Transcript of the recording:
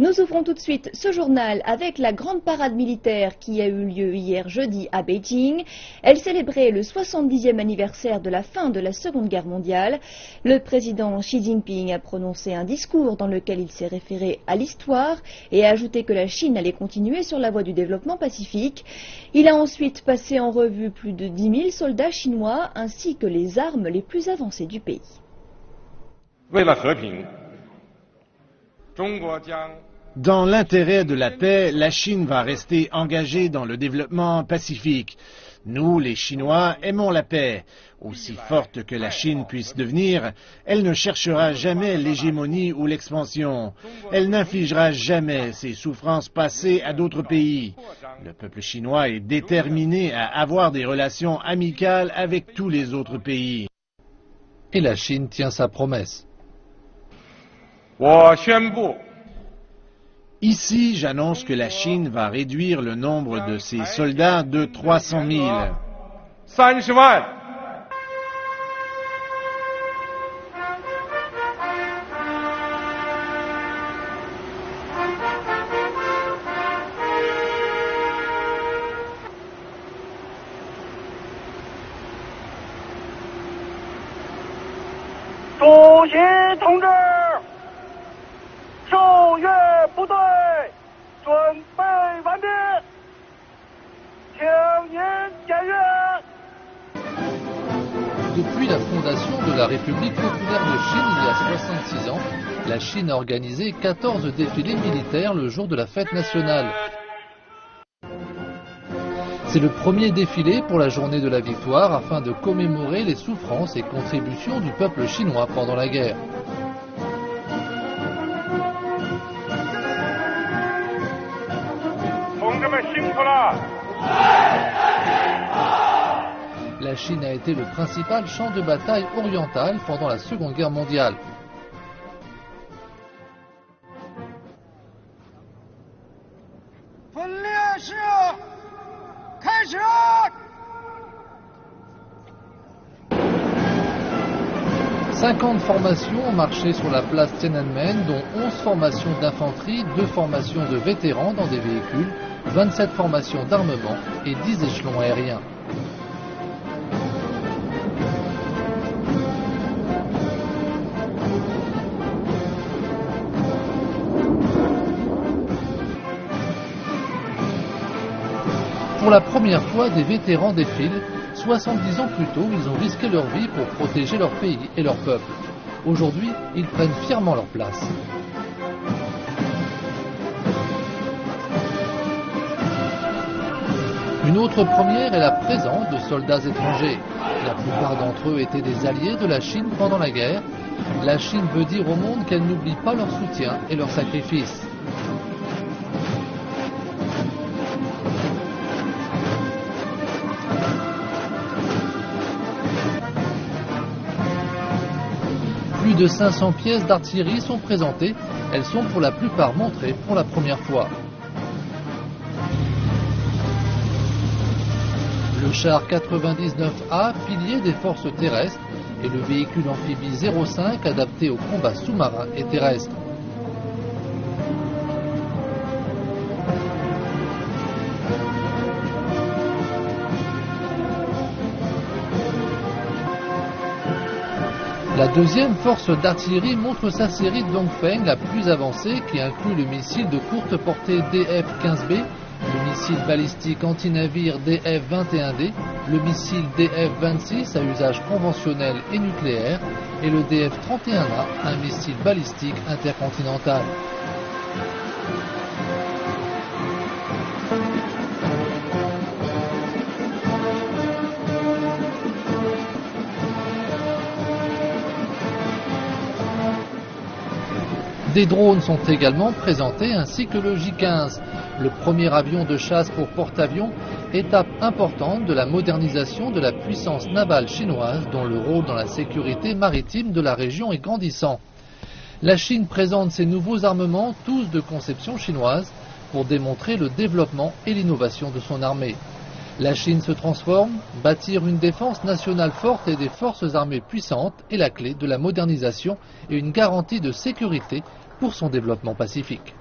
Nous ouvrons tout de suite ce journal avec la grande parade militaire qui a eu lieu hier jeudi à Beijing. Elle célébrait le 70e anniversaire de la fin de la Seconde Guerre mondiale. Le président Xi Jinping a prononcé un discours dans lequel il s'est référé à l'histoire et a ajouté que la Chine allait continuer sur la voie du développement pacifique. Il a ensuite passé en revue plus de 10 000 soldats chinois ainsi que les armes les plus avancées du pays. Dans l'intérêt de la paix, la Chine va rester engagée dans le développement pacifique. Nous, les Chinois, aimons la paix. Aussi forte que la Chine puisse devenir, elle ne cherchera jamais l'hégémonie ou l'expansion. Elle n'infligera jamais ses souffrances passées à d'autres pays. Le peuple chinois est déterminé à avoir des relations amicales avec tous les autres pays. Et la Chine tient sa promesse. Ici, j'annonce que la Chine va réduire le nombre de ses soldats de 300 000. Depuis la fondation de la République populaire de Chine il y a 66 ans, la Chine a organisé 14 défilés militaires le jour de la fête nationale. C'est le premier défilé pour la journée de la victoire afin de commémorer les souffrances et contributions du peuple chinois pendant la guerre. La Chine a été le principal champ de bataille oriental pendant la Seconde Guerre mondiale. « 50 formations ont marché sur la place Tiananmen, dont 11 formations d'infanterie, 2 formations de vétérans dans des véhicules, 27 formations d'armement et 10 échelons aériens. Pour la première fois, des vétérans défilent. 70 ans plus tôt, ils ont risqué leur vie pour protéger leur pays et leur peuple. Aujourd'hui, ils prennent fièrement leur place. Une autre première est la présence de soldats étrangers. La plupart d'entre eux étaient des alliés de la Chine pendant la guerre. La Chine veut dire au monde qu'elle n'oublie pas leur soutien et leur sacrifice. Plus de 500 pièces d'artillerie sont présentées. Elles sont pour la plupart montrées pour la première fois. Le char 99A, pilier des forces terrestres, et le véhicule amphibie 05 adapté au combat sous-marin et terrestre. La deuxième force d'artillerie montre sa série Dongfeng, la plus avancée, qui inclut le missile de courte portée DF-15B, le missile balistique anti-navire DF-21D, le missile DF-26 à usage conventionnel et nucléaire, et le DF-31A, un missile balistique intercontinental. Des drones sont également présentés ainsi que le J-15, le premier avion de chasse pour porte-avions, étape importante de la modernisation de la puissance navale chinoise dont le rôle dans la sécurité maritime de la région est grandissant. La Chine présente ses nouveaux armements, tous de conception chinoise, pour démontrer le développement et l'innovation de son armée. La Chine se transforme, bâtir une défense nationale forte et des forces armées puissantes est la clé de la modernisation et une garantie de sécurité pour son développement pacifique.